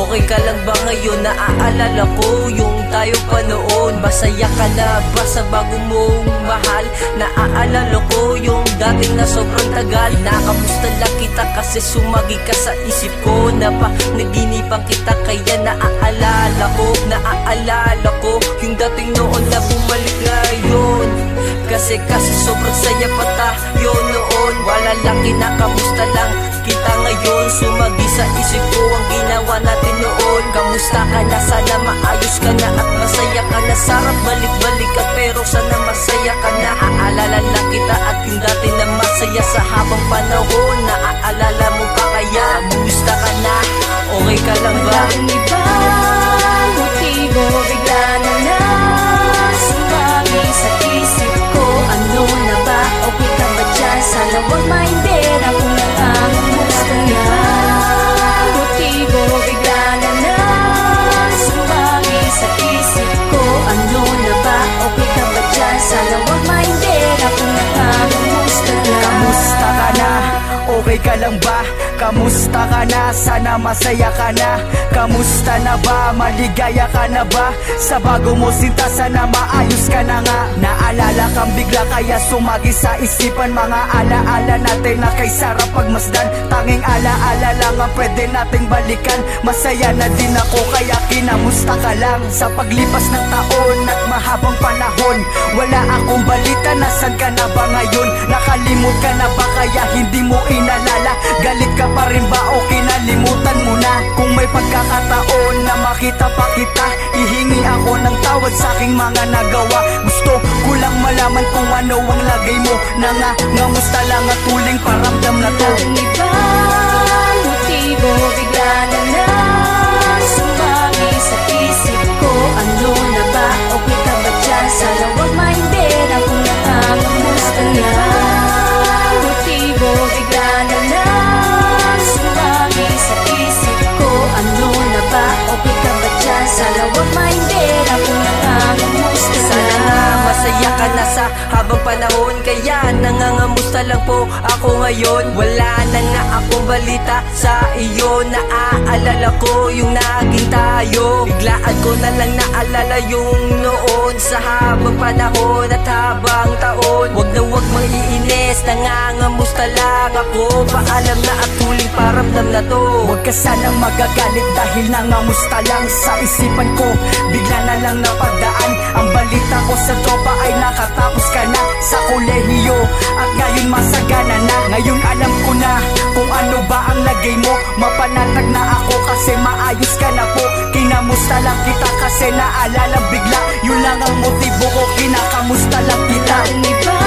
Okay ka lang ba ngayon? Naaalala ko yung tayo pa noon. Masaya ka na ba sa bago mong mahal? Naaalala ko yung dating na sobrang tagal. Nakamusta lang kita kasi sumagi ka sa isip ko. Napanaginipan kita kaya naaalala ko yung dating noon na bumalik ngayon. Kasi sobrang saya pa tayo noon. Wala lang kinakamusta lang kita ngayon. Sumagi sa isip ko ang ginawa natin noon. Kamusta ka na? Sana maayos ka na at masaya ka na. Sarap balik-balik ka pero sana masaya ka na. Naaalala lang kita at yung dati na masaya sa habang panahon. Naaalala mo pa kaya? Kamusta ka na? Okay ka lang ba? Walang ibang motibo, bigla na lang sumagi sa isip ko. Ano na ba? Okay ka ba dyan? Sana wag maintindihan kung nangangamusta na. Motibo, bigla na lang sumagi sa isip ko. Ano na ba? Okay ka ba dyan? Sana wag maintindihan kung nangangamusta na. Kamusta ka na? Okay ka lang ba? Kamusta ka na? Sana masaya ka na. Kamusta na ba? Maligaya ka na ba? Sa bago mo sinta sana maayos ka na nga. Naalala kang bigla kaya sumagi sa isipan. Mga alaala natin na kay sarap pagmasdan. Tanging alaala lang ang pwede nating balikan. Masaya na din ako kaya kinamusta ka lang. Sa paglipas ng taon at mahabang panahon, wala akong balita, nasan ka na ba ngayon? Nakalimut ka na ba kaya hindi mo inalala? Galit ka pa rin ba o kinalimutan mo na? Kung may pagkakataon na makita pa kita, ihingi ako ng tawad sa aking mga nagawa. Gusto ko lang malaman kung ano ang lagay mo. Nangangamusta lang at tuling paramdam na to. Walang ibang motibo, bigla na lang sumagi sa isip ko. Ano na ba? Okay ka ba dyan? Sana wag maintindihan kung nangangamusta na. Motibo, bigla na lang sumagi sa isip ko. Ano na ba? Okay ka ba dyan? Sana wag maintindihan kung nangangamusta na. Sana nga masaya ka na sa habang panahon. Kaya nangangamusta lang po ako ngayon. Wala na nga akong balita sa iyo. Naaalala ko yung naging tayo. Biglaan ko na lang naalala yung noon. Sa habang panahon at habang taon, wag na wag maiinis. Nangangamusta lang ako. Paalam na at huling paramdam na to. Huwag ka sanang magagalit dahil nangamusta lang sa isipan ko. Bigla na lang napadaan ang balita ko sa tropa ay nakatapos ka na sa kolehiyo at ngayon masagana na. Ngayon alam ko na kung ano ba ang lagay mo. Mapanatag na ako kasi maayos ka na po. Kinamusta lang kita kasi naalala bigla. Yun lang ang motibo ko, kinakamusta lang kita. Walang iba